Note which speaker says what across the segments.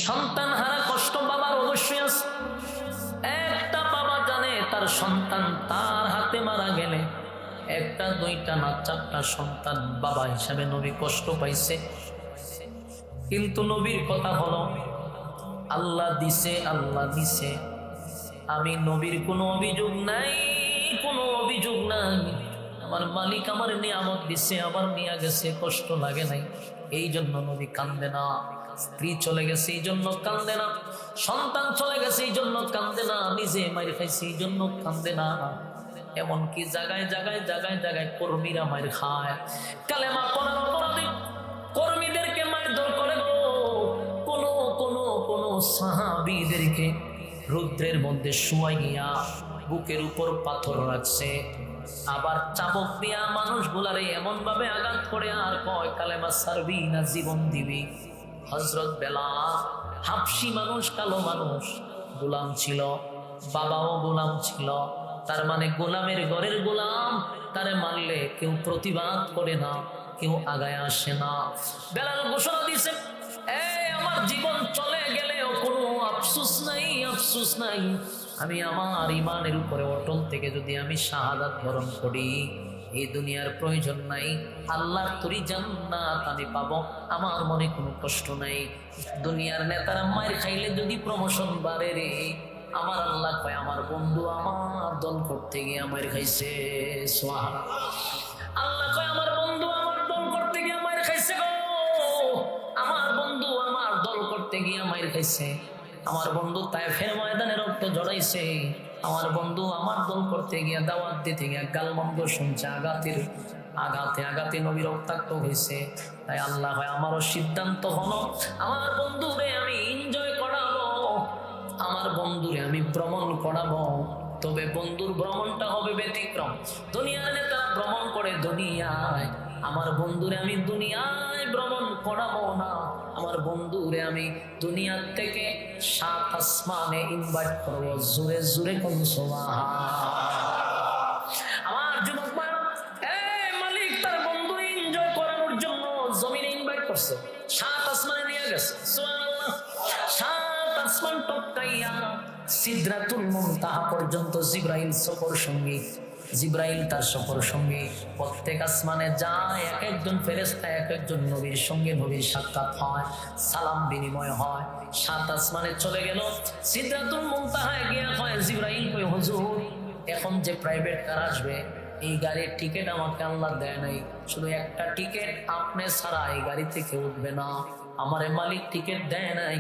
Speaker 1: সন্তান হারা কষ্ট বাবার অবশ্যই আছে। একটা বাবা জানে তার সন্তান তার হাতে মারা গেলে একটা, দুইটা না, চারটা সন্তান বাবা হিসাবে নবী কষ্ট পাইছে। কিন্তু নবীর কথা হলো আল্লাহ দিছে, আল্লাহ দিছে, আমি নবীর কোনো অভিযোগ নাই, কোনো অভিযোগ নাই। আমার মালিক আমার নিয়ামত দিছে, আবার নিয়ে গেছে, কষ্ট লাগে নাই, এই জন্য নবী কান্দে না। স্ত্রী চলে গেছে এই জন্য কান্দে না, সন্তান চলে গেছে এই জন্য কান্দে না, নিজে মাইর খাইছে এই জন্য কান্দে না। এমনকি জায়গায় জায়গায় জায়গায় জায়গায় কর্মীরা মাইর খায়, কালেমা পড়ার অপরাধে কর্মীদেরকে মারধর করে গো। কোন কোন কোন সাহাবীদেরকে রুদ্রের মধ্যে শুয়াইয়া বুকের উপর পাথর রাখছে, আবার চাবক দিয়া মানুষগুলারে এমন ভাবে আঘাত করে আর কয় কালেমা ছাড়বি না জীবন দিবি। হযরত বেলাল হাবশী মানুষ, কালো মানুষ, গোলাম ছিল, বাবাও গোলাম ছিল, তার মানে গোলামের ঘরের গোলাম, তারে মারলে কেউ প্রতিবাদ করে না, কেউ আগায় আসে না। বেলাল ঘোষণা দিছে, আমার জীবন চলে গেলেও কোনো আফসোস নাই, আফসোস নাই, আমি আমার ইমানের উপরে অটল থেকে যদি আমি শাহাদাত বরণ করি, এই দুনিয়ার প্রয়োজন নাই, আল্লাহর তরি জান্নাত আমি পাবো, আমার মনে কোনো কষ্ট নাই। দুনিয়ার নেতারা মার খাইলে যদি প্রমোশন বাড়ে রে, আমার আল্লাহ কয় আমার বন্ধু আমার দল করতে গিয়ে মার খাইছে। সুবহানাল্লাহ। আল্লাহ কয় আমার বন্ধু আমার দল করতে গিয়ে মার খাইছে গো, আমার বন্ধু আমার দল করতে গিয়ে মার খাইছে, আমার বন্ধু তায়েফের ময়দানে রক্ত জড়াইছে, আমার বন্ধু আমার দল করতে গিয়ে দাওয়াত দিতে গিয়ে গালমন্দ শুনছে, আঘাতে আঘাতে নবী রক্তাক্ত হয়েছে। তাই আল্লাহ হয় আমারও সিদ্ধান্ত হলো আমার বন্ধুরে আমি এনজয় করাবো, আমার বন্ধুরে আমি ভ্রমণ করাবো। তবে বন্ধুর ভ্রমণটা হবে ব্যতিক্রম। দুনিয়ার নেতারা ভ্রমণ করে দুনিয়ায়, আমার বন্ধুরে আমি দুনিয়ায় ভ্রমণ করাবো না, আমার বন্ধুরে আমি দুনিয়ার থেকে 7 আসমানে ইনভাইট করবো। জোরে জোরে কোন আমার যুবক মালিক তার বন্ধু এনজয় করানোর জন্য জমিনে ইনভাইট করছে, 7 আসমানে নিয়ে গেছে। সুবহানাল্লাহ। 7 আসমান টপকাইয়া সিদরাতুল মুনতাহা পর্যন্ত জিবরাইল সফর সঙ্গী, জিবরাইল তার সফর সঙ্গী, প্রত্যেক আসমানে যায় এক একজন ফেরেশতা, এক একজন নবীর সঙ্গে নবীর সাক্ষাৎ হয়, সালাম বিনিময় হয়। 7 আসমানে চলে গেল, সিদরাতুল মুনতাহায় গিয়া হয় জিবরাইল কই হুজুর এখন যে প্রাইভেট কার আসবে, এই গাড়ির টিকিট আমাকে আল্লাহ দেয় নাই, শুধু একটা টিকিট আপনি ছাড়া এই গাড়িতে কেউ উঠবে না, আমারে মালিক টিকিট দেয় নাই।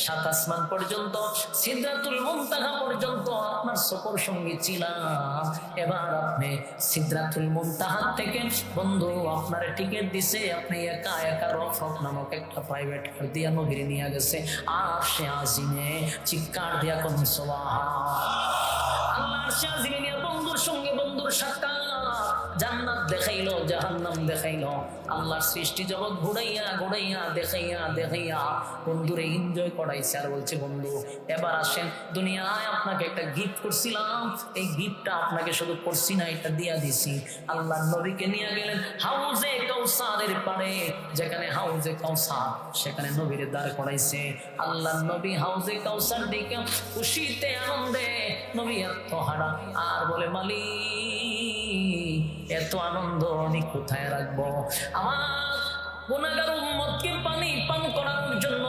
Speaker 1: 7 আসমান পর্যন্ত সিদরাতুল মুনতাহা পর্যন্ত আপনার সফর সঙ্গী ছিলাম, এবার আপনি সিদরাতুল মুনতাহা থেকে বন্ধু আপনার টিকিট দিছে, আপনি একা একা রফ নামক একটা প্রাইভেট কার দিয়া নবীর নিয়ে গেছে আরশে আজিমে। চিৎকার দিয়া কোন সুবহানাল্লাহ। আল্লাহ আরশে আজিমে নিয়ে বন্ধুর সঙ্গে বন্ধুর সাক্ষাৎ, জান্নাত দেখাইলো, জাহান্নাম দেখাইলো, আল্লাহর সৃষ্টি জগৎ ঘুরাইয়া ঘুরাইয়া দেখাইয়া দেখাইয়া বন্ধুরে এনজয় করাইছে। আর বলছে বন্ধু এবার আসেন, দুনিয়ায় আপনাকে একটা গিফট করছিলাম, এই গিফটটা আপনাকে শুধু করছি না, এটা দিয়া দিছি। আল্লাহ নবীকে নিয়ে গেলেন হাউজে কাউসারের পারে, যেখানে হাউজে কাউসার, সেখানে নবীরে দাঁড় করাইছে। আল্লাহ নবী হাউজে কাউসার দেখে খুশিতে আনন্দে নবী আত্মহারা, আর বলে মালিক এত আনন্দ আমি কোথায় রাখবো, আমার গুনাহগার উম্মতকে পানি পান করানোর জন্য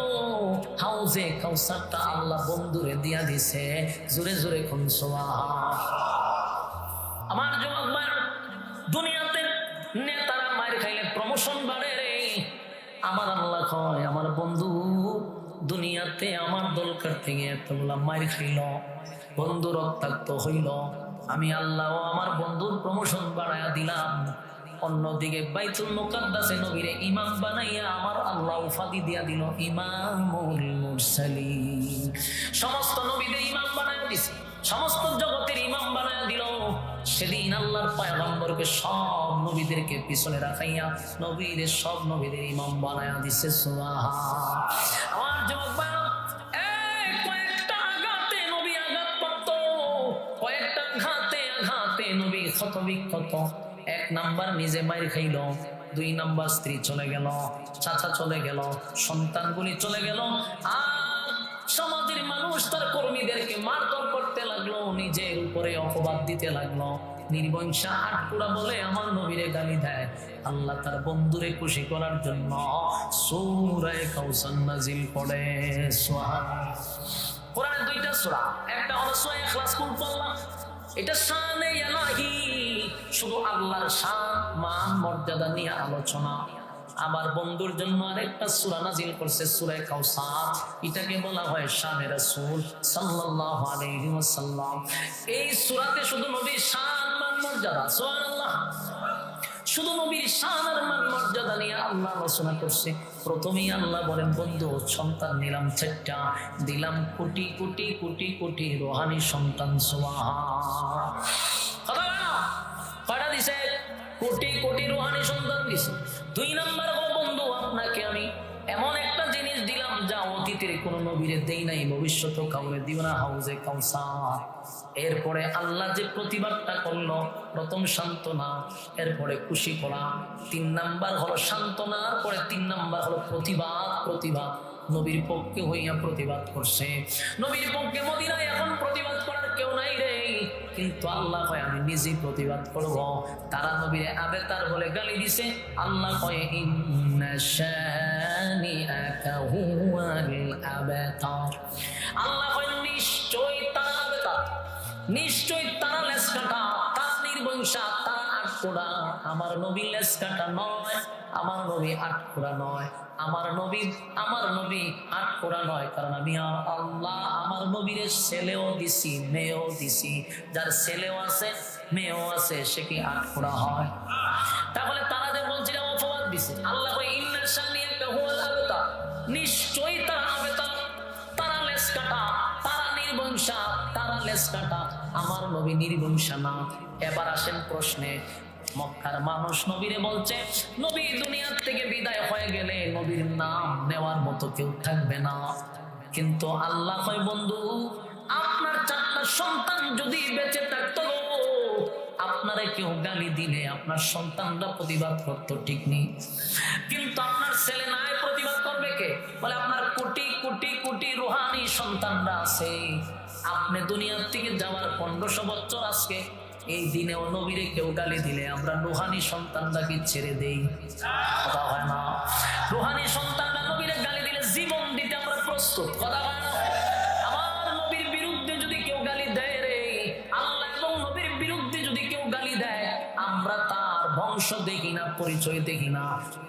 Speaker 1: হাউজে কাউসারটা আল্লাহ বন্ধুরে দিয়া দিছে। জোরে জোরে কোন সুবহানাল্লাহ। আমার যুবক ভাই, দুনিয়াতে নেতারা মার খাইলে প্রমোশন বাড়ে রে, আমার আল্লাহ কয় আমার বন্ধু দুনিয়াতে আমার দল করতে গিয়ে এতগুলা মার খাইল, বন্ধু রক্তাক্ত হইল, আমি আল্লাহ আমার বন্ধুর প্রমোশন বাড়াইয়া দিলাম। অন্যদিকে বাইতুল মুকাদ্দাসে নবীরে ইমাম বানাইয়া আমার আল্লাহ উপাধি দিয়া দিল ইমামুল মুরসালিন। সমস্ত নবীদের ইমাম বানাইয়া দিছে, সমস্ত জগতের ইমাম বানাইয়া দিল। সেদিন আল্লাহর পয়গম্বরকে সব নবীদেরকে পিছনে রাখাইয়া নবীদের সব নবীদের ইমাম বানাইয়া দিছে। সুবহানাল্লাহ। আমার যুবক ভাই, কয়েকটা আঘাতে নবী আঘাতপ্রাপ্ত, কয়েকটা আঘাতে নবী ক্ষতবিক্ষত। 1 নাম্বার নিজে মাইর খাইল, 2 নাম্বার স্ত্রী চলে গেল, চাচা চলে গেল, সন্তানগুলি চলে গেল, আর সমাজের মানুষ তার কর্মীদেরকে মারধর করতে লাগলো, নিজের উপরে অপবাদ দিতে লাগলো, নির্বংশা আটকুড়া বলে আমার নবীরে গালি দেয়। আল্লাহ তার বন্ধুরে খুশি করার জন্য সূরা কাউসার নাজিল করে। কোরআনের দুইটা সূরা, একটা হলো সূরা ইখলাস কুল পড়লাম, এটা শানে ইলাহি, শুধু আল্লাহর শান মান মর্যাদা নিয়ে আলোচনা। আবার বন্ধুর জন্য আরেকটা সূরা নাজিল করছে সূরা কাউসার, এটাকে বলা হয় শানে রাসূল সাল্লাল্লাহু আলাইহি ওয়াসাল্লাম। এই সূরাতে শুধু নবীর শান মান মর্যাদা, সুবহানাল্লাহ, শুধু নবীর শান আর মান মর্যাদা নিয়ে আল্লাহ আলোচনা করছে। প্রথমেই আল্লাহ বলেন, বন্ধু সন্তান নিলাম 4টা, দিলাম কোটি কোটি কোটি কোটি রোহানি সন্তান। সুবহান, কয়টা দিছে? কোটি কোটি রোহানি সন্তান দিছে। 2 নাম্বার হলো, বন্ধু আপনাকে আমি এমন একটা জিনিস দিলাম যা অতীতের কোন নবীরে দেই নাই, ভবিষ্যতে কাউরে দিও না, হাউজে কাউসার। এরপরে আল্লাহ যে প্রতিবাদটা করলো, প্রথম সান্ত্বনা, এরপরে খুশি করা। 3 নাম্বার হলো সান্ত্বনা, পরে 3 নাম্বার হলো প্রতিবাদ। প্রতিবাদ নবীর পক্ষে হইয়া প্রতিবাদ করছে। নবীর পক্ষে মদিনায় এখন প্রতিবাদ করার কেউ নাই রে, কিন্তু আল্লাহ কয় আমি নিজে প্রতিবাদ করব। তারা নবীরে আবেতার বলে গালি দিছে, আল্লাহ কয় ইন্না শানিআকা হুয়াল আবতার। আল্লাহ কয় নিশ্চয়ই তারা আবেতার, নিশ্চয়ই তারা লেজ কাটা, তারা নির্বংশা, তারা আটকোড়া। আমার নবী লেজ কাটা নয়, আমার নবী আটকোড়া নয়, আমার নবী আটকোড়া নয়। কারণ আমি আল্লাহ আমার নবীর ছেলেও দিছি, মেয়েও দিছি। যার ছেলেও আছে মেয়েও আছে, সে কি আটকোড়া হয়? তাহলে তারা যে বলছিল অপবাদ দিছে, আল্লাহ কয় ইন্না শানিআকা হুয়াল আবতার, নিশ্চয়ই তারা আবেতার, তারা লেজ কাটা, তারা নির্বংশা, তারা লেজ কাটা। আমার নবী নির্বংশা না। এবার আসেন প্রশ্নে। মক্কার মানুষ নবীরে বলছে, নবী দুনিয়ার থেকে বিদায় হয়ে গেলে নবীর নাম নেওয়ার মতো কেউ থাকবে না। কিন্তু আল্লাহ কয়, বন্ধু আপনার 4টা সন্তান যদি বেঁচে থাকতো, আপনারে কেউ গালি দিলে আপনার সন্তানরা প্রতিবাদ করতো, ঠিক নেই? কিন্তু আপনার ছেলে নাই, প্রতিবাদ করবে কে? বলে আপনার কোটি কোটি কোটি রুহানি সন্তানরা আছে। আপনি দুনিয়ার থেকে যাওয়ার 1500 বছর আজকে এই দিনেও নবীরে কেউ গালি দিলে আমরা রুহানি সন্তানটাকে ছেড়ে দেই? কথা হয় না। রুহানি সন্তানরা নবীরে গালি দিলে জীবন দিতে আমরা প্রস্তুত। কথা হয় না। আমার নবীর বিরুদ্ধে যদি কেউ গালি দেয় রে, আল্লাহ এবং নবীর বিরুদ্ধে যদি কেউ গালি দেয়, আমরা তার বংশ দেখি না, পরিচয় দেখি না,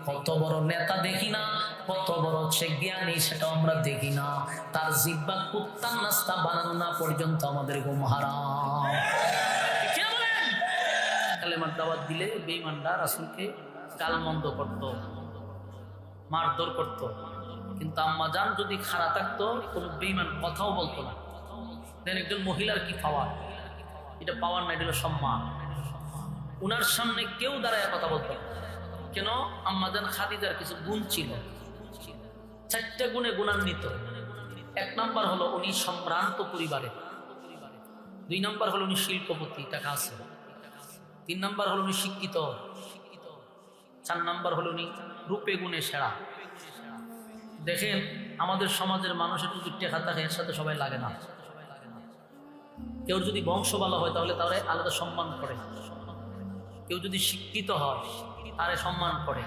Speaker 1: কত বড় নেতা দেখি না, কত বড় সে জ্ঞানী সেটা আমরা দেখি না। তার জিহ্বা কুত্তার নাস্তা বানানো না পর্যন্ত আমাদের ঘুম হারাম। কালেমার দাওয়াত দিলে বেঈমানরা রাসূলকে গালমন্দ করত, মারধর করত। কিন্তু আম্মা জান যদি খাড়া থাকতো, কোনো বেঈমান কথাও বলতো না। দেন একজন মহিলার কি পাওয়ার, এটা পাওয়ার না, এটা হলো সম্মান। উনার সামনে কেউ দাঁড়ায় কথা বলতো না। কেন? আম্মা জান খাদিজার কিছু গুণ ছিল, 4টা গুণে গুণান্বিত। 1 নাম্বার হলো উনি সম্ভ্রান্ত পরিবারে, 2 নাম্বার হলো উনি শিল্পপতি, টাকা আছে, 3 নাম্বার হলো উনি শিক্ষিত, 4 নাম্বার হলো উনি রূপে গুণে সেরা। দেখেন আমাদের সমাজের মানুষের যদি টেকা থাকে, এর সাথে সবাই লাগে না। কেউ যদি বংশ ভালো হয় তাহলে তারে আলাদা সম্মান করে, কেউ যদি শিক্ষিত হয় তারে সম্মান করে,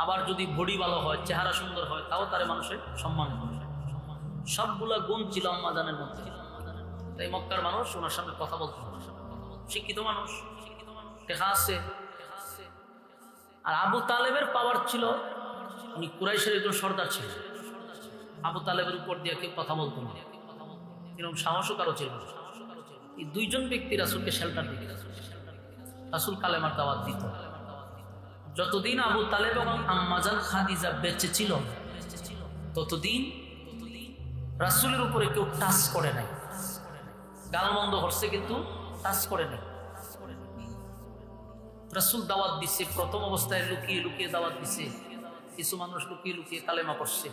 Speaker 1: আবার যদি বডি ভালো হয়, চেহারা সুন্দর হয়, তাও তারে মানুষের সম্মান করে। সবগুলা গুণ ছিল আম্মা জানের মধ্যে। তাই মক্কার মানুষ ওনার সামনে কথা বলতো, শিক্ষিত মানুষ, টেকা আছে। আর আবু তালেবের পাওয়ার ছিল, উনি কুরাইশের একজন সর্দার ছিল। আবু তালেবের উপর দিয়ে কেউ কথা বলতো না, এরকম সাহসও কারো ছিল না। এই 2 জন ব্যক্তি রাসূলকে শেল্টার দিত। রাসূল কালেমার দাওয়াত দিত। যতদিন আবু তালেব এবং আম্মাজান খাদিজা বেঁচে ছিল, ততদিন রাসূলের উপরে কেউ টাচ করে নাই। গালমন্দ করছে কিন্তু টাচ করে নাই। রাসূল দাওয়াত দিচ্ছে, প্রথম অবস্থায় লুকিয়ে লুকিয়ে দাওয়াত দিচ্ছে। কিছু মানুষ লুকিয়ে লুকিয়ে কালেমা পড়ছে।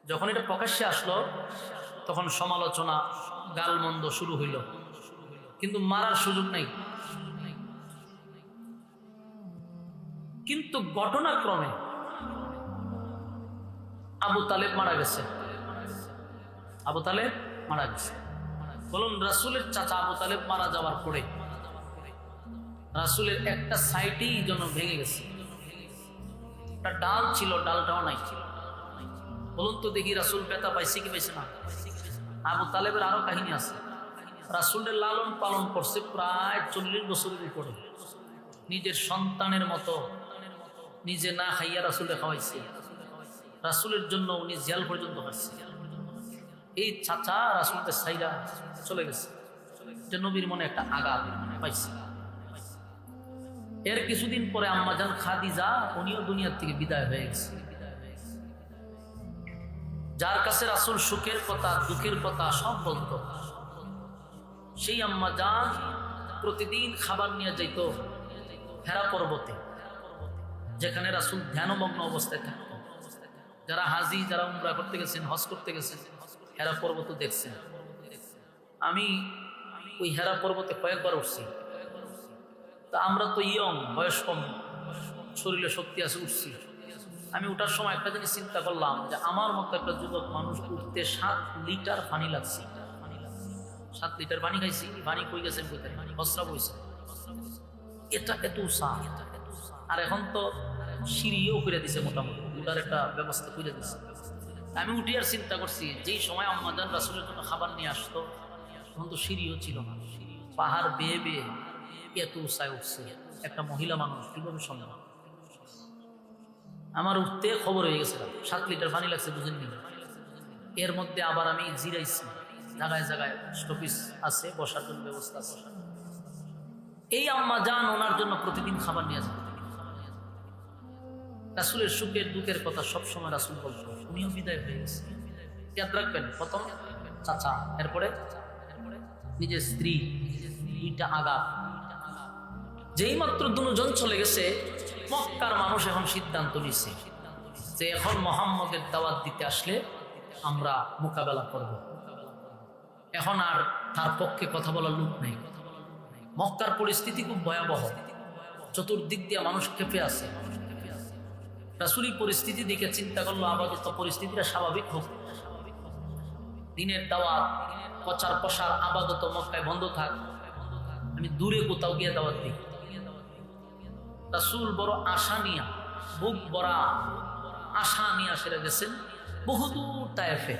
Speaker 1: যখন এটা প্রকাশ্যে আসলো, তখন সমালোচনা, গালমন্দ শুরু হইল, কিন্তু মারার সুযোগ নাই। কিন্তু ঘটনাক্রমে আবু তালেব মারা গেছে। আবু তালেব মারা গেছে। বলুন, রাসূলের চাচা আবু তালেব মারা যাওয়ার পরে রাসূলের একটা সাইডেই যেন ভেঙে গেছে। একটা ডাল ছিল, ডালটাও নাই। বলুন তো দেখি, রাসূল ব্যথা পাইছে কি পাইছে না? আবু তালেবের আরো কাহিনী আছে। রাসূলের লালন পালন করছে প্রায় 40 বছরের উপরে। নিজের সন্তানের মতো নিজে না খাইয়া রাসূলকে খাওয়াইছে। রাসূলের জন্য উনি জেল পর্যন্ত আসছে। এই চাচা রাসূলকে সাইরা চলে গেছে, যে নবীর মনে একটা আঘাত পাইছে। এর কিছুদিন পরে আম্মাজান খাদিজা উনিও দুনিয়ার থেকে বিদায় হয়ে গেছে। যার কাছে রাসূল সুখের কথা দুঃখের কথা সব বলতো, সেই আম্মাজান প্রতিদিন খাবার নিয়ে যাইত হেরা পর্বতে, যেখানে রাসূল ধ্যানমগ্ন অবস্থায় থাকতো। যারা হাজি, যারা উমরা করতে গেছেন, হজ করতে গেছেন, হেরা পর্বত দেখছেন। আমি ওই হেরা পর্বতে কয়েকবার উঠছি। তা আমরা তো ইয়ং, বয়স কম, শরীরে শক্তি আছে, উঠছি। আমি উঠার সময় একটা জিনিস চিন্তা করলাম যে আমার মতো একটা যুবক মানুষ উঠতে 7 লিটার পানি লাগছে। 7 লিটার পানি খাইছি। পানি কই গেছেন কোথায়? হসরা বইছে। এটা এত উৎসাহ। আর এখন তো সিঁড়িও করে দিছে, মোটামুটি উঠার একটা ব্যবস্থা করে দিছে। আমি উঠি আর চিন্তা করছি, যেই সময় আম্মাজান রাসূলের জন্য খাবার নিয়ে আসতো তখন তো সিঁড়িও ছিল না। পাহাড় বেয়ে বেয়ে এত উৎসাহে উঠছে একটা মহিলা মানুষ, কিভাবে সম্ভব? আমার উঠতে খবর হয়ে গেছে 7 লিটার পানি লাগছে, বুঝেন নি? এর মধ্যে আবার আমি জিরাইছি, জায়গায় জায়গায় স্টপিস আছে, বসার জন্য ব্যবস্থা আছে। এই আম্মাজান ওনার জন্য প্রতিদিন খাবার নিয়ে আসবে। রাসূলের সুখের দুঃখের কথা সবসময় রাসূল বলতো। উনিও বিদায় হয়ে গেছে। ইয়াদ রাখবেন, প্রথম চাচা, এরপরে নিজের স্ত্রী, দুইটা আঘাত। যেই মাত্র দুজন চলে গেছে, মক্কার মানুষ এখন সিদ্ধান্ত নিছে যে এখন মুহাম্মদের দাওয়াত দিতে আসলে আমরা মোকাবেলা করব। এখন আর তার পক্ষে কথা বলার লোক নেই। মক্কার পরিস্থিতি খুব ভয়াবহ, চতুর্দিক দিয়ে মানুষ ক্ষেপে আছে। রাসূলি পরিস্থিতি দেখে চিন্তা করলো, আপাতত পরিস্থিতিটা স্বাভাবিক হোক, দিনের দাওয়াত, প্রচার প্রসার, আপাতত মক্কায় বন্ধ থাক, আমি দূরে কোথাও গিয়ে দাওয়াত দিই। রাসূল বড় আশা নিয়া, বুক ভরা আশা নিয়ে সেরে গেছেন বহুদূর তায়েফে।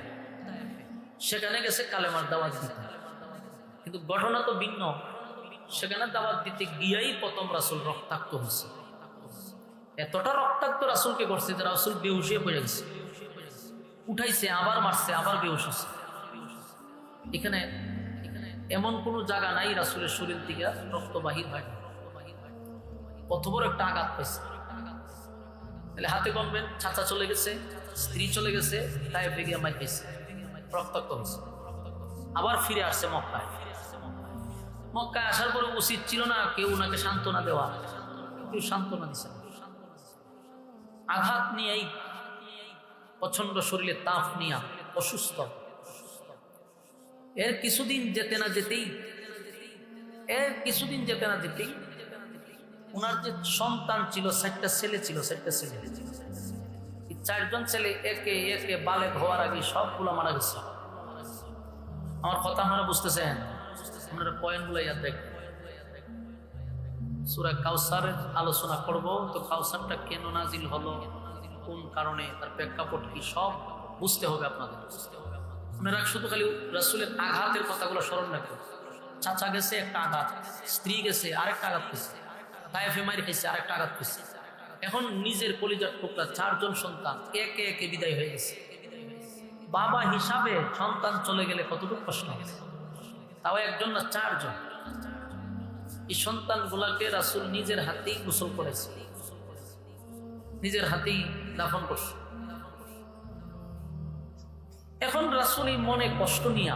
Speaker 1: সেখানে গেছে কালেমার দাওয়াত দিতে। কিন্তু ঘটনা তো ভিন্ন। সেখানে দাওয়াত দিতে গিয়েই প্রথম রাসূল রক্তাক্ত হয়েছে। এতটা রক্তাক্ত রাসূলকে করছে যে রাসূল বেহুশ হয়ে পড়ে গেছে। উঠাইছে, আবার মারছে, আবার বেহুশ হয়েছে। এখানে এমন কোনো জায়গা নাই রাসূলের শরীর থেকে রক্ত বাহির হয় না। কত বড় একটা আঘাত পাইছে। তাহলে হাতে গণবেন, চাচা চলে গেছে, স্ত্রী চলে গেছে, তায়েফে গিয়ে মাই খাইছে, রক্তাক্ত হয়েছে। আবার ফিরে আসছে মক্কায়। মক্কায় আসার পরে উচিত ছিল না কেউ ওনাকে সান্ত্বনা দেওয়া, কেউ সান্ত্বনা দিচ্ছে না। আঘাত নিয়েই, প্রচন্ড শরীরে তাপ নিয়ে অসুস্থ। এর কিছুদিন যেতে না যেতেই ওনার যে সন্তান ছিল, 4টা ছেলে ছিল, 4টা ছেলে। 4জন ছেলে একে একে বালেগ হওয়ার আগে সবগুলো মারা গেছে। আমার কথা আপনারা বুঝতেছেন? আপনারা পয়েন্টগুলো ইয়াদ রাখবেন। সূরা কাউসারের আলোচনা করব, তো কাউসারটা কেন নাজিল হলো, কোন কারণে, তার প্রেক্ষাপট কি, সব বুঝতে হবে আপনাদের। আপনারা শুধু খালি রাসূলের আঘাতের কথাগুলো স্মরণ রাখবেন। চাচা গেছে একটা আঘাত, স্ত্রী গেছে আরেকটা আঘাত পেয়েছে, তায়েফে মারি খাইছে আরেকটা আঘাত পেয়েছে। এখন নিজের কলিজার টুকরা 4জন সন্তান একে একে বিদায় হয়ে গেছে। বাবা হিসাবে সন্তান চলে গেলে কতটুকু কষ্ট হবে, তাও একজন না 4জন। এই সন্তানগুলাকে রাসূল নিজের হাতেই গোসল করেছে, নিজের হাতেই দাফন করছে। এখন রাসূল মনে কষ্ট নিয়ে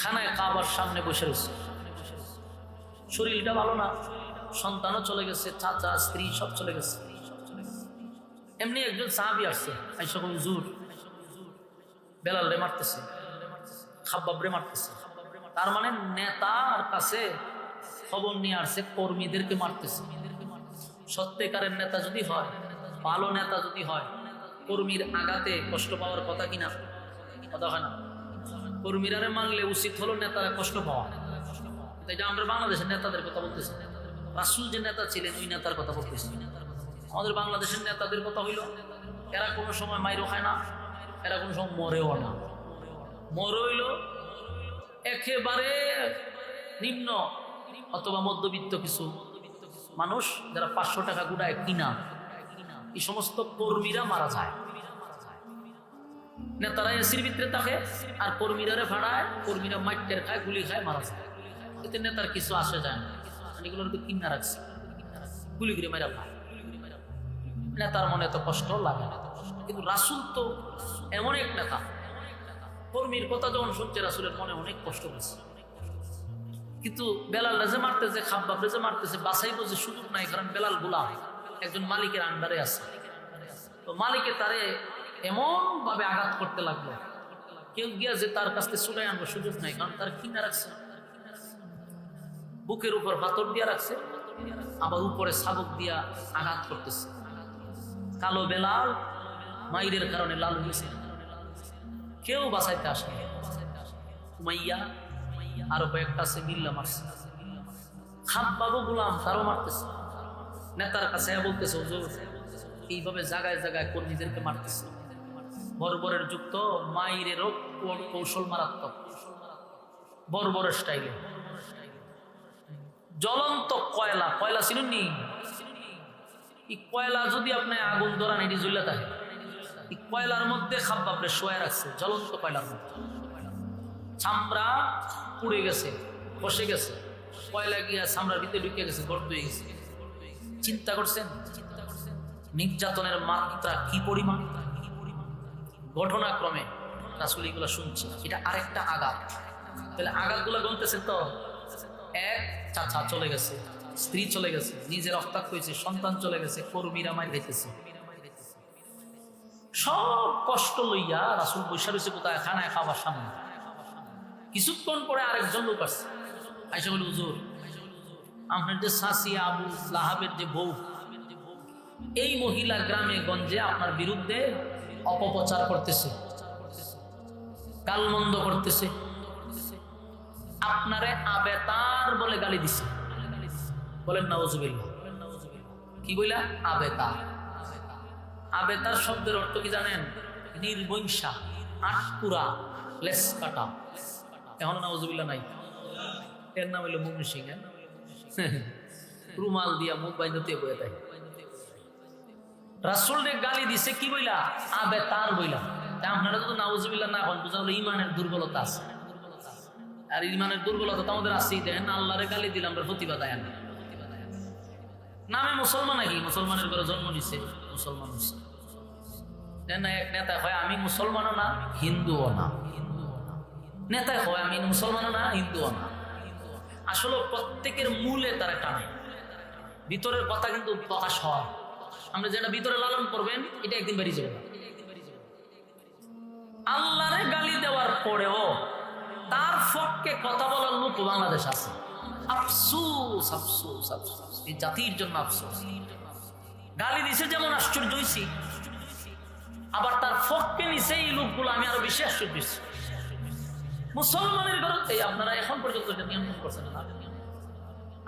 Speaker 1: খানায় কাবার সামনে বসে রয়েছে। শরীরটা ভালো না, সন্তানও চলে গেছে, চাচা স্ত্রী সব চলে গেছে। এমনি একজন সাহাবী আসছে, আইসা কই, হুজুর বেলাল রে মারতেছে, খাব্বাব রে মারতেছে। তার মানে নেতার কাছে খবর নিয়ে আসছে কর্মীদেরকে মারতেছে। সত্যিকারের নেতা যদি হয়, ভালো নেতা যদি হয়, কর্মীর আঘাতে কষ্ট পাওয়ার কথা কিনা? কথা হয় না? কর্মীরা মানলে উচিত হলো নেতারা কষ্ট পাওয়া। এটা আমরা বাংলাদেশের নেতাদের কথা বলতেছি, রাসূল যে নেতা ছিলেন ওই নেতার কথা বলতেছি। আমাদের বাংলাদেশের নেতাদের কথা হইল এরা কোনো সময় মাইরও খায় না, এরা কোনো সময় মরেও না। মরে হইল একেবারে নিম্ন অথবা মধ্যবিত্ত কিছু মানুষ যারা 500 টাকা গুড়ায় কিনা, এই সমস্ত কর্মীরা মারা যায়। নেতারা এসির ভিতরে থাকে আর কর্মীরা ভাড়ায়, কর্মীরা মাইটের খায়, গুলি খায়, মারা যায়। এতে নেতার কিছু আসে যায় না, এগুলো তো কিনা রাখছে, গুলি করে মেরা ভাই। নেতার মনে তো কষ্ট লাগে না, কিন্তু রাসূল তো এমন এক নেতা, কর্মীর কথা যখন শুনছে রাসূলের মনে অনেক কষ্ট হচ্ছে। কিন্তু বেলাল যে মারতেছে, খাব্বাব যে মারতেছে, বাঁচাইবো যে সুযোগ নাই, কারণ বেলাল গোলাম, একজন মালিকের আন্ডারে আছে। তো মালিকে তারে এমন ভাবে আঘাত করতে লাগলো, কেউ গিয়া যে তার কাছ থেকে ছুটাই আনবো সুযোগ নাই, কারণ তার কিনা রাখছে, বুকের উপর হাতর দিয়া রাখছে, আবার উপরে শাবক দিয়া আঘাত করতেছে। কালো বেলাল মাইরের কারণে লাল হয়েছে, কেউ বাঁচাইতে আসে না। উমাইয়া আরো কয়েকটা আছে মিল্লা মারছে, খাব্বাবও গোলাম, তারও মারতেছে। নেতার কাছে বলতেছে হুজুর এইভাবে জায়গায় জায়গায় কর্মীদেরকে মারতেছে। বর্বরের যুক্ত মাইরেরও কৌশল মারাত্মক, বর্বরের স্টাইলে। জ্বলন্ত কয়লা, কয়লা চিনুননি? এই কয়লা যদি আপনি আগুন ধরান এটি জ্বলে থাকে, এই কয়লার মধ্যে খাব্বাবরে শোয়া রাখছে, জ্বলন্ত কয়লার মধ্যে। চামড়া পুড়ে গেছে, বসে গেছে, কয়লা গিয়া চামড়ার ভিতরে ঢুকে গেছে, গর্ত হয়ে গেছে। চিন্তা করছেন নির্যাতনের মাত্রা কি পরিমাণ? ঘটনাক্রমে রাসূল এগুলো শুনছে, এটা আরেকটা আঘাত। তাহলে আঘাতগুলো গুনতেছেন তো, এক চাচা চলে গেছে, স্ত্রী চলে গেছে, নিজের রক্তাক্ত হয়েছে, সন্তান চলে গেছে, কর্মীরা মার খাইতেছে। সব কষ্ট লইয়া রাসূল বৈশা রয়েছে কোথায়? খানায় খাবার সামনে। কিছুক্ষণ পরে আরেকজন লোক আসছে, আইসা বলে হুজুর আপনার যে শাসি আবু লাহাবের যে বউ, এই মহিলা গ্রামে গঞ্জে আপনার বিরুদ্ধে অপপ্রচার করতেছে, গালমন্দ করতেছে, আপনারে আবেতার বলে গালি দিছে। বলেন নাউজুবিল্লাহ। কি বইলা? আবেতার। আবেতার শব্দের অর্থ কি জানেন? নির্বংশা, আটপুরা, লেস কাটা। এখন নাউজুবিল্লাহ নাই, এর নাম হইল মুমিন সিং। রুমাল দিয়া মুখ বাইন্দতে বয়ে দেয়। রাসূলকে গালি দিছে কি বইলা? আবেতার বইলা। আপনারা তো নাউজুবিল্লাহ না এখন বুঝা হলো ইমানের দুর্বলতা আছে। আর ইমানের দুর্বলতা তো আমাদের আছেই। দেখেন আল্লাহরে গালি দিলাম, আমরা প্রতিবাদ আয় না। নামে মুসলমান নাকি? মুসলমানের ঘরে জন্ম নিছে, মুসলমান হচ্ছে না। এক নেতা হয় আমি মুসলমানও না হিন্দুও না, নেতা হয় আমি মুসলমানও না হিন্দুও না। আসলে প্রত্যেকের মূলে তারা টানে, ভিতরের কথা কিন্তু প্রকাশ হওয়া। আমরা যেটা ভিতরে লালন করবেন এটা একদিন বেরিয়ে যাবে। আল্লাহরে গালি দেওয়ার পরেও তার পক্ষে কথা বলার লোক বাংলাদেশ আছে। আফসোস আফসোস আফসোস, এই জাতির জন্য আফসোস। গালি দিছে যেমন আশ্চর্য হয়েছি, আবার তার পক্ষে নিছে এই লোকগুলো আমি আরো বেশি আশ্চর্য হয়েছি। মুসলমানের ঘরে আপনারা এখন পর্যন্ত এটা নিয়ন্ত্রণ করছেন না।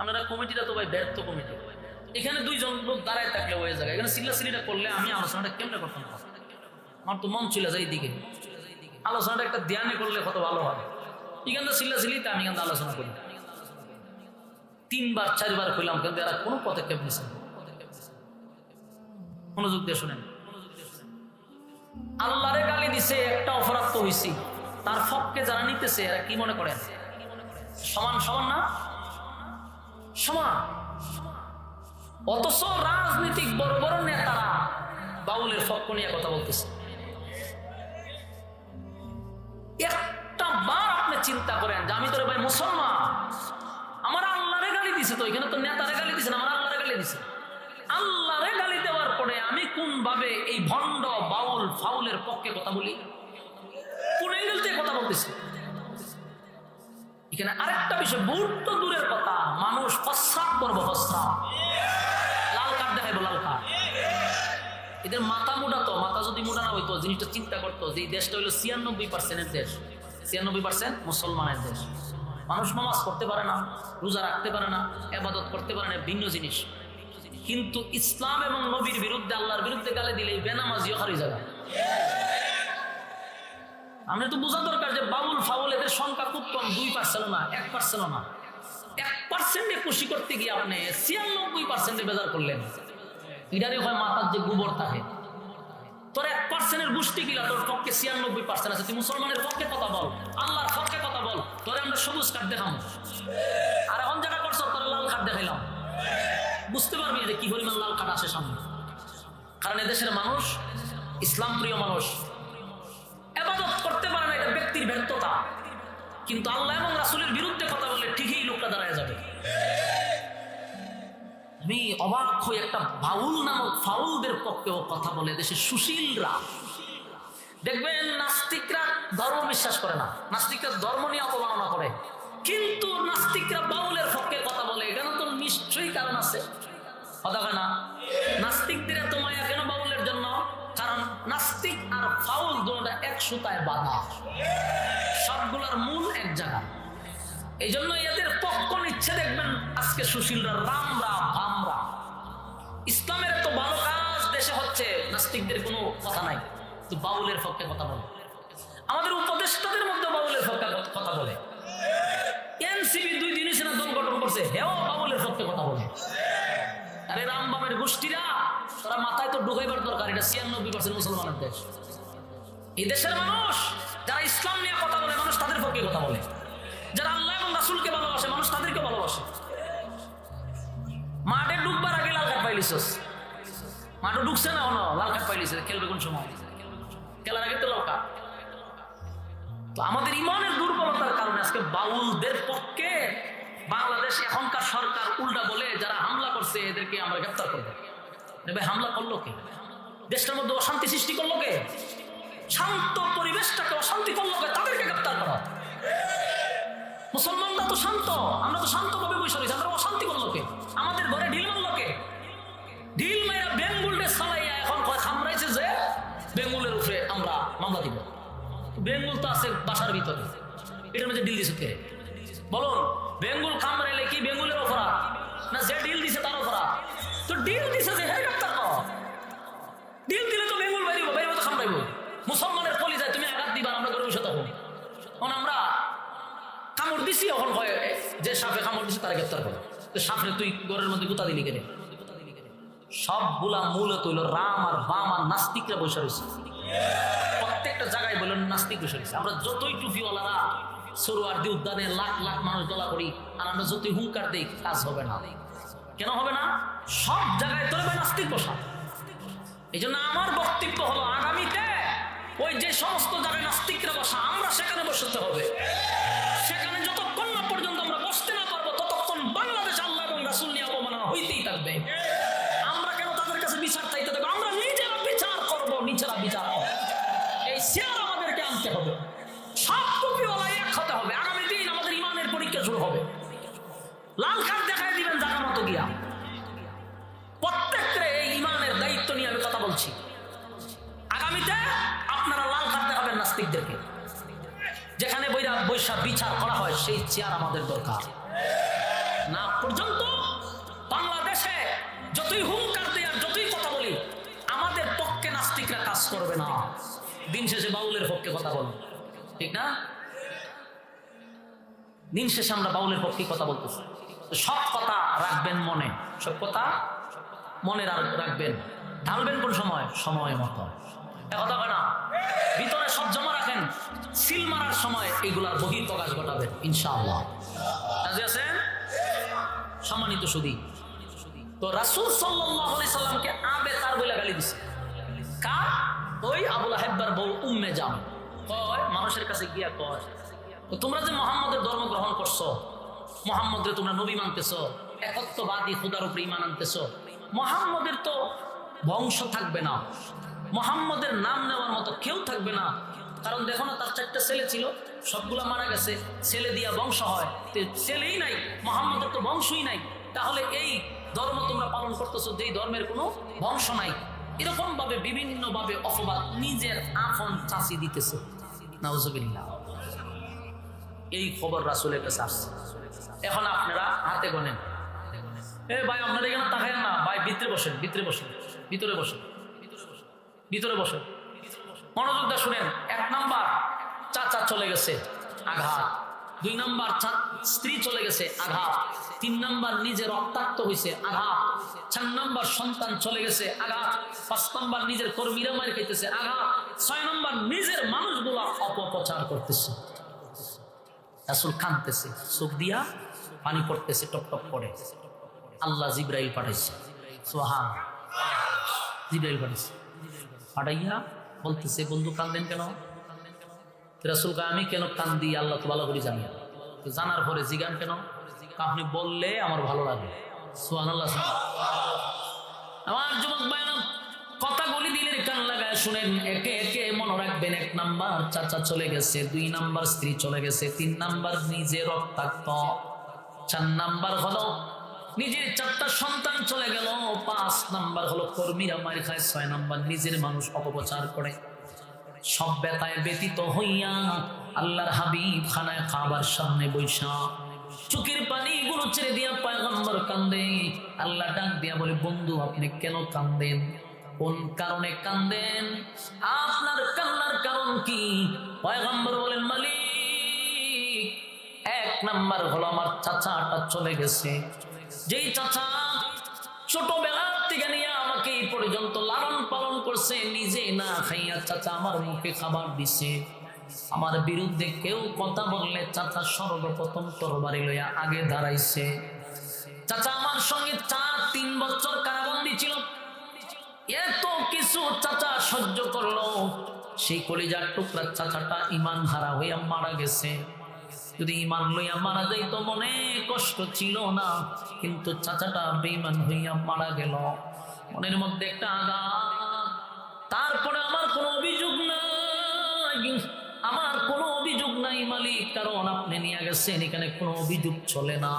Speaker 1: আপনারা কমিটিটা তো ভাই ব্যর্থ কমিটি। এখানে দুইজন লোক দাঁড়ায় থাকলে হয়ে যাবে। এখানে সিল্লাসিলিটা করলে আমি আলোচনাটা কেমনে করতাম? আমার তো মন ছিল যায় এইদিকে। আলোচনাটা একটা ধ্যানে করলে কত ভালো হয়। এখানে তো সিল্লাসিলিতে আমি এখানে আলোচনা করি। 3বার 4বার কইলাম, কিন্তু এরা কোনো পদক্ষেপ নিছে না। মনোযোগ দিয়ে শুনেন। আল্লাহরে গালি দিছে, একটা অপরাধ তো হইছি, তার পক্ষে যারা নিতেছে এরা কি মনে করেন? সমান সমান না? সমান। অথচ রাজনৈতিক বড় বড় নেতারা বাউলের পক্ষ নিয়ে কথা বলতেছে। একটা বার আপনি চিন্তা করেন যে আমি তোর ভাই মুসলমান, আমার আল্লাহরে গালি দিছে, তো এখানে তো নেতারে গালি দিছে না, আমার আল্লাহরে গালি দিছে। আল্লাহরে গালি দেওয়ার পরে আমি কোন ভাবে এই ভণ্ড বাউল ফাউলের পক্ষে কথা বলি? কোন এঙ্গেল থেকে কথা বলতেছি? এখানে আরেকটা বিষয়, বুট তো দূরের কথা, মানুষ প্রস্রাব করবো, প্রস্রাব লাল কার্ড দেখাইবো, লাল কার্ড। এদের মাথা মোটা, তো মাথা যদি মোটা না হইতো জিনিসটা চিন্তা করতো যে এই দেশটা হলো 96% দেশ, 96% মুসলমানের দেশ। মানুষ নামাজ পড়তে পারে না, রোজা রাখতে পারে না, ইবাদত করতে পারে না, ভিন্ন জিনিস। কিন্তু ইসলাম এবং নবীর বিরুদ্ধে, আল্লাহর বিরুদ্ধে গালি দিলে বেনামাজিও হারিয়ে যাবে। আমরা তো বোঝা দরকার যে বাউল ফাউল এদের সংখ্যা খুব কম, 2% না, 1% না। 1% খুশি করতে গিয়ে আপনি 96% বেজার করলেন। এটারই হয় মাথার যে গোবর থাকে। তোর 1% গোষ্ঠী গিলা তোর পক্ষে 96% আছে। তুই মুসলমানের পক্ষে কথা বল, আল্লাহর পক্ষে কথা বল। তোরে আমরা সবুজ কার্ড দেখাম, আর এখন জায়গা করছো তোর লাল কার্ড দেখাইলাম। বুঝতে পারবি যে কি পরিমাণ লাল কার্ড আসে সামনে। কারণ এদেশের মানুষ ইসলাম প্রিয় মানুষ, ইবাদত করতে পারে না, এটা ব্যক্তির ব্যর্থতা। কিন্তু আল্লাহ এবং রাসূলের বিরুদ্ধে কথা বললে ঠিকই লোকটা দাঁড়ায় যাবে। আমি অবাক হই, একটা বাউল নামক ফাউলদের পক্ষেও কথা বলে দেশের সুশীলরা। দেখবেন নাস্তিকরা ধর্ম বিশ্বাস করে না, নাস্তিকরা ধর্ম নিয়ে অবমাননা করে, কিন্তু নাস্তিকরা বাউলের পক্ষে কথা বলে। এখানে তো নিশ্চয়ই কারণ আছে, কথা হয় না? নাস্তিকদের এত মায়া কেন বাউলের জন্য? কারণ নাস্তিক আর ফাউল দুটোটা এক সুতায় বাঁধা, সবগুলোর মূল এক জায়গা। এই জন্য এদের পক্ষ নিচ্ছে দেখবেন আজকে সুশীলরা, রামরা, ভামরা। ইসলামের এত ভালো কাজ দেশে হচ্ছে, নাস্তিকদের কোনো কথা নাই, তো বাউলের পক্ষে কথা বলে। আমাদের উপদেষ্টাদের মধ্যে বাউলের পক্ষে কথা বলে। এনসিপি 2 দিনই সেনা দল গঠন করছে, হেও বাউলের পক্ষে কথা বলে। আরে রামবামের গোষ্ঠীরা, তারা মাথায় তো ঢুকাইবার দরকার, এটা 96% মুসলমানের দেশ। এই দেশের মানুষ যারা ইসলাম নিয়ে কথা বলে, মানুষ তাদের পক্ষে কথা বলে। যারা আল্লাহ এবং রাসূলকে ভালোবাসে, মানুষ তাদেরকে ভালোবাসে। মাঠে ঢুকবার আগে লাল কার্ড পাইলিস, মাঠে ঢুকছে না হলো লাল কার্ড পাইলিস, খেলবে কোন সময়? খেলার আগে তো লাল কার্ড। তো আমাদের ইমানের দুর্বলতার কারণে আজকে বাউলদের পক্ষে বাংলাদেশ এখনকার সরকার উল্টা বলে, যারা হামলা করছে এদেরকে আমরা গ্রেফতার করবো। ভাই, হামলা করলো কে? দেশটার মধ্যে অশান্তি সৃষ্টি করলো কে? শান্ত পরিবেশটাকে অশান্তি করলো কে? তাদেরকে গ্রেফতার করা। মুসলমানরা তো শান্ত, আমরা তো শান্তভাবে বসে রয়েছি, আমরা অশান্তি করলো কে? আমাদের ঘরে ঢিল মারলো কে? ঢিল মাইরা বেঙ্গুলরে সালাইয়া এখন খামড়াইছে যে বেঙ্গুলের উপরে আমরা মামলা দিব। বেঙ্গুল তো আছে বাসার ভিতরে, এটার মধ্যে ঢিল দিছে কে? বলুন, বেঙ্গুল খামড়াইলে কি বেঙ্গুলের অপরাধ না যে ঢিল দিছে তার অপরাধ? তো ঢিল দিছে যে হ্যাঁ গ্রেফতার কর। ঢিল দিলে তো বেঙ্গুল বাইরিব, বাইরিব তো খামড়াইব। মুসলমানের কলিজায় তুমি আঘাত দিবা, আমরা করে বসে থাকবো। এখন আমরা কামড় দিছি, এখন হয় যে সাপে কামড় দিছে তারা গ্রেফতার করে। তো সাপে তুই ঘরের মধ্যে গুতা দিলি কেন? সবগুলা মূলত হইল রাম আর বাম আর নাস্তিকরা বসে রয়েছে। প্রত্যেকটা জায়গায় বললেন নাস্তিক বসে রয়েছে। আমরা যতই টুপিওয়ালারা সরোয়ার দিয়ে উদ্যানে লাখ লাখ মানুষ দলা করি, আর আমরা যতই হুঙ্কার দিই, কাজ হবে না। কেন হবে না? সব জায়গায় তোর নাস্তিক বসা। এই জন্য আমার বক্তব্য হলো, আগামীতে ওই যে সমস্ত জায়গায় নাস্তিকরা বসা, আমরা সেখানে বসতে হবে। সেখানে যতক্ষণ না পর্যন্ত আমরা বসতে না পারবো, ততক্ষণ বাংলাদেশ আল্লাহ এবং রাসূল নিয়ে অবমাননা হইতেই থাকবে। আমরা কেন তাদের কাছে বিচার চাইতে থাকবো? আমরা নিজেরা বিচার করবো, নিজেরা বিচার করবো। এই শেয়ার আমাদেরকে আনতে হবে, সব টুপিওয়ালা এক হতে হবে। আগামী দিন আমাদের ইমানের পরীক্ষা শুরু হবে। লাল কার্ড দেখাই দিবেন জায়গা মতো গিয়া। প্রত্যেকটা এই ইমানের দায়িত্ব নিয়ে আমি কথা বলছি। আগামীতে আপনারা লাল কার্ড দেখাবেন নাস্তিকদেরকে। যেখানে বৈশা বিচার করা হয়, সেই চেয়ার আমাদের দরকার। না পর্যন্ত বাংলাদেশে যতই হুঙ্কার দেয় আর যতই কথা বলি, আমাদের পক্ষে নাস্তিকরা কাজ করবে না। দিন শেষে বাউলের পক্ষে কথা বলবো, ঠিক না? দিন শেষে আমরা বাউলের পক্ষে কথা বলতেছি। সব কথা রাখবেন মনে, সব কথা মনে রাখবেন। ঢালবেন কোন সময়? সময় মতো। কথা হয় না, ভিতরে সব জমা রাখেন, সিল মারার সময় এগুলার বহিঃপ্রকাশ ঘটাবেন ইনশাআল্লাহ। রাজি আছেন? সম্মানিত সুধী, তো রাসূল সাল্লাল্লাহু আলাইহি সাল্লামকে আবে তার বলে গালি দিছে। কার? ওই আবু লাহাবের বউ উম্মে জাম। কয় মানুষের কাছে গিয়া কয়, তোমরা যে মুহাম্মদের ধর্ম গ্রহণ করছো, মুহাম্মদরে তোমরা নবী মানতেছো, একত্ববাদী খুদার উপরে ঈমান আনতেছো, মুহাম্মদের তো বংশ থাকবে না, মুহাম্মদের নাম নেওয়ার মতো কেউ থাকবে না। কারণ দেখো না, তার 4টা ছেলে ছিল, সবগুলা মারা গেছে। ছেলে দিয়া বংশ হয়, ছেলেই নাই, মুহাম্মদের তো বংশই নাই। তাহলে এই ধর্ম তোমরা পালন করতেছো যেই ধর্মের কোনো বংশ নাই, এরকম ভাবে বিভিন্ন ভাবে অপবাদ নিজের আপন চাষি দিতেছে। নাউজুবিল্লাহ। এই খবর রাসূলের কাছে আসছে। এখন আপনারা হাতে গোনেন। এ ভাই আপনারা এখানে তাকায়েন না ভাই, ভিতরে বসেন, ভিতরে বসেন, ভিতরে বসেন, ভিতরে বসেন, মনোযোগ দিয়ে শুনেন। 1 নাম্বার চাচা চলে গেছে, আঘাত। 2 নাম্বার স্ত্রী চলে গেছে, আঘাত। 3 নাম্বার নিজে রক্তাক্ত হয়েছে, আঘাত। 4 নাম্বার সন্তান চলে গেছে, আঘাত। 5 নাম্বার নিজের কর্মীরা মার খাইতেছে, আঘাত। 6 নাম্বার নিজের মানুষগুলা অপপ্রচার করতেছে। রাসূল কাঁদতেছে, চোখ দিয়া পানি পড়তেছে টপ টপ করে। আল্লাহ জিবরাইল পাঠাইছে, সুবহান। জিবরাইল পাঠাইছে, পাঠাইয়া বলতেছে বন্ধু কান্দেন কেন? রাসূল কয় আমি কেন কান্দি আল্লাহ তো ভালো করে জানি। জানার পরে জিগান কেন? আপনি বললে আমার ভালো লাগে। সুবহানাল্লাহ। আমার যুবক ভাইরা কথাগুলি দিলের কান লাগায় শুনেন, একে একে মনে রাখবেন। 1 নাম্বার চাচা চলে গেছে, 2 নাম্বার স্ত্রী চলে গেছে, 3 নাম্বার নিজে রক্তাক্ত, 4 নাম্বার হলো নিজের 4টা সন্তান চলে গেল, 5 নাম্বার হলো কর্মীরা মার খায়, 6 নাম্বার নিজের মানুষ অপপ্রচার করে। সব ব্যথায় ব্যতীত হইয়া আল্লাহর হাবিব খানায় কাবার সামনে বৈশা চোখের পানি গুলো ছেড়ে দিয়া পয়গম্বর কান্দে। আল্লাহ ডাক দিয়া বলে বন্ধু আপনি কেন কান্দেন? কোন কারণে কান্দেন? আপনার কান্নার কারণ কি? পয়গম্বর বলেন মালিক 1 নাম্বার হলো আমার চাচাটা চলে গেছে, যেই চাচা ছোটবেলা থেকে নিয়ে আমাকে এই পর্যন্ত লালন পালন করছে, নিজে না খাইয়া চাচা আমার মুখে খাবার দিছে। আমার বিরুদ্ধে কেউ কথা বললে চাচা সর্বপ্রথম তরবারি লইয়া আগে দাঁড়াইছে। চাচা আমার সঙ্গে 3 বছর কারাবন্দী ছিল, এত কিছু চাচা সহ্য করলো। সেই কলিজার টুকরা চাচাটা ঈমান হারা হইয়া মারা গেছে। যদি ঈমান লইয়া মারা যাইতো মনে কষ্ট ছিল না, কিন্তু চাচাটা বেঈমান হইয়া মারা গেল, মনের মধ্যে একটা আঘাত। তারপরে আমার কোনো অভিযোগ নাই, আমার কোনো অভিযোগ নাই মালিক, কারণ আপনি নিয়ে গেছেন, এখানে কোনো অভিযোগ চলে না।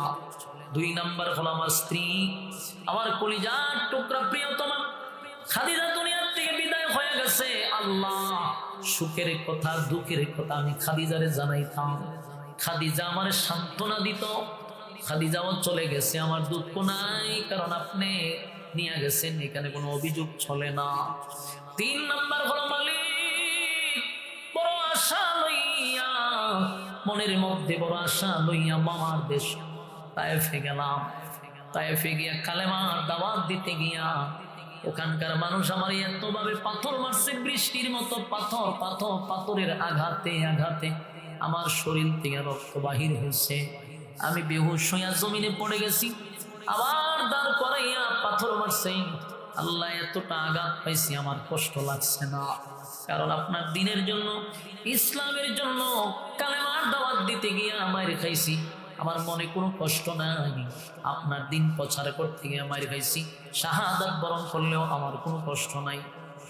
Speaker 1: 2 নাম্বার হলো আমার স্ত্রী, আমার কলিজার টুকরা প্রিয়তমা খাদিজা দুনিয়ার থেকে বিদায় হয়ে গেছে। আল্লাহ সুখের কথা দুঃখের কথা আমি খাদিজারে জানাইতাম, খাদিজা আমার সান্ত্বনা দিত। খাদিজাও চলে গেছে, আমার দুঃখ নাই, কারণ আপনি নিয়ে গেছেন, এখানে কোনো অভিযোগ চলে না। 3 নাম্বার হলো মালিক বড় আশা লইয়া, মনের মধ্যে বড় আশা লইয়া মামার দেশ তায়েফে গেলাম। তায়েফে গিয়া কালেমার দাওয়াত দিতে গিয়া ওখানকার মানুষ আমার এতভাবে পাথর মারছে, বৃষ্টির মতো পাথর, পাথর পাথরের আঘাতে আঘাতে আমার শরীর থেকে রক্ত বাহির হয়েছে। আমি বেহুশ হইয়া জমিনে পড়ে গেছি, আবার দাঁড় করাইয়া পাথর মারছে। আল্লাহ এতটা আঘাত পাইছি, আমার কষ্ট লাগছে না, কারণ আপনার দিনের জন্য, ইসলামের জন্য কালেমার দাওয়াত দিতে গিয়া মাইর খাইছি, আমার মনে কোনো কষ্ট নাই। আপনার দিন প্রচার করতে গিয়ে মাইর খাইছি, শাহাদাত বরণ করলেও আমার কোনো কষ্ট নাই।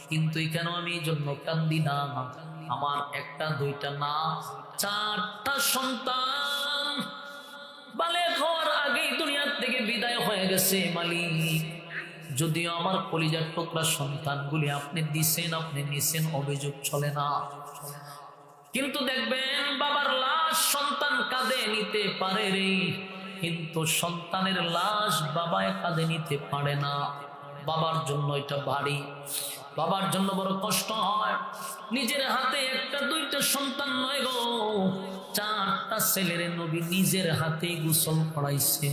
Speaker 1: কিন্তু কেন আমি এই জন্য কান্দি না? আমার 1টা 2টা না 4টা সন্তান বালেগ হওয়ার আগেই দুনিয়ার থেকে বিদায় হয়ে গেছে মালিক। যদিও আমার কলিজার টুকরা সন্তানগুলি আপনি দিছেন, আপনি নিছেন, অভিযোগ চলে না, কিন্তু দেখবেন বাবার লাশ সন্তান কাঁধে নিতে পারে রে, কিন্তু সন্তানের লাশ বাবায় কাঁধে নিতে পারে না। বাবার জন্য এটা ভারী, বাবার জন্য বড় কষ্ট হয়। নিজের হাতে 1টা 2টা সন্তান নয় গো, 4টা ছেলের নবী নিজের হাতে গোসল করাইছে,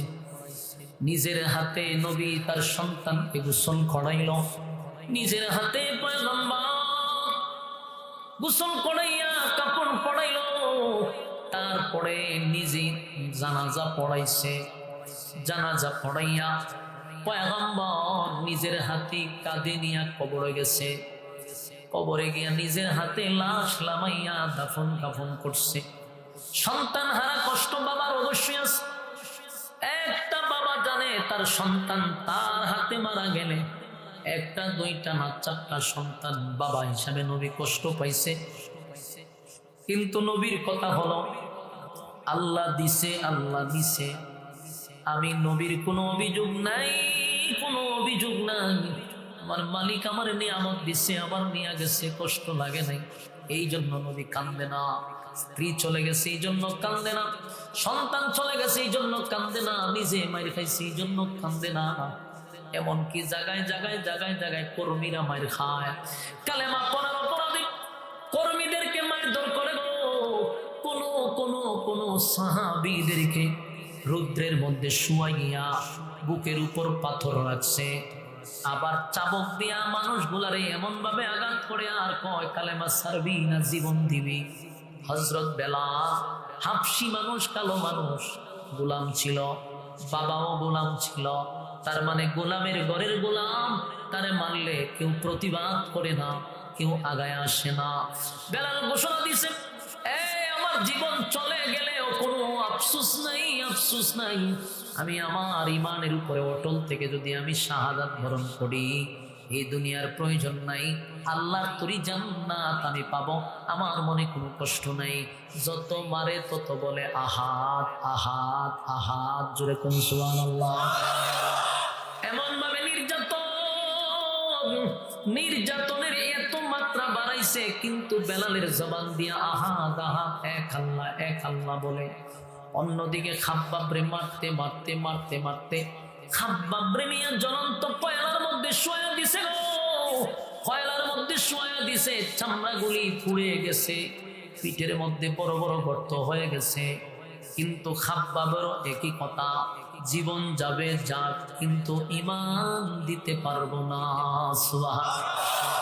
Speaker 1: নিজের হাতে নবী তার সন্তানকে গোসল করাইল, নিজের হাতে পয়গম্বর গোসল করাইয়া কাপড় পরাইল, তারপরে নিজে জানাজা পড়াইছে। জানাজা পড়াইয়া পয়গম্বর নিজের হাতে কাঁধে নিয়ে কবরে গেছে, কবরে গিয়া নিজের হাতে লাশ লামাইয়া দাফন কাফন করছে। সন্তান হারা কষ্ট বাবার অবশ্যই আছে। একটা বাবা জানে তার সন্তান তার হাতে মারা গেলে 1টা 2টা না 4টা সন্তান বাবা হিসাবে নবী কষ্ট পাইছে। কিন্তু নবীর কথা হলো আল্লাহ দিছে, আল্লাহ দিছে, আমি নবীর কোনো অভিযোগ নাই, কোনো অভিযোগ নাই। আমার মালিক আমার নিয়ামত দিচ্ছে, আবার নিয়ে গেছে, কষ্ট লাগে নাই, এই জন্য নবী কান্দে না। স্ত্রী চলে গেছে এই জন্য কান্দে না, সন্তান চলে গেছে এই জন্য কান্দে না, নিজে মায়ের খাইছে এই জন্য কান্দে না। এমনকি জায়গায় জায়গায় জায়গায় জায়গায় কর্মীরা মায়ের খায়, কালেমা পড়ার অপরাধী কর্মীদেরকে মারধর করে গো। কোন কোন কোন সাহাবীদেরকে রৌদ্রের মধ্যে শুয়াইয়া বুকের উপর পাথর রাখছে, আবার চাবক দিয়া মানুষগুলারে এমন ভাবে আঘাত করে আর কয় কালেমা ছাড়বি না জীবন দিবি। হযরত বেলাল হাবশী মানুষ, কালো মানুষ, গোলাম ছিল, বাবাও গোলাম ছিল, তার মানে গোলামের ঘরের গোলাম, তারে মারলে কেউ প্রতিবাদ করে না, কেউ আগায় আসে না। বেলাল ঘোষণা দিছে, আমার জীবন চলে গেলেও কোনো আফসোস নাই, আফসোস নাই, আমি আমার ইমানের উপরে অটল থেকে যদি আমি শাহাদাত বরণ করি, এই দুনিয়ার প্রয়োজন নাই, আল্লাহর তরি জান্নাত আমি পাবো, আমার মনে কোনো কষ্ট নাই। যত মারে তত বলে আহাত আহাত আহাত, জোরে কোন সুবহানাল্লাহ। এমন ভাবে নির্যাতনের এত মাত্রা বাড়াইছে, কিন্তু বেলালের জবান দিয়া আহাদ আহাদ এক আল্লাহ এক আল্লাহ বলে। অন্যদিকে খাব্বাবরে মারতে মারতে মারতে মারতে খাব্বাবরে নিয়ে জ্বলন্ত কয়লার মধ্যে শোয়া দিছে গো, কয়লার মধ্যে শোয়া দিছে, চামড়াগুলি পুড়ে গেছে, পিঠের মধ্যে বড় বড় গর্ত হয়ে গেছে। কিন্তু খাব্বাবেরও একই কথা, জীবন যাবে যাক, কিন্তু ঈমান দিতে পারবো না। সুবহানাল্লাহ।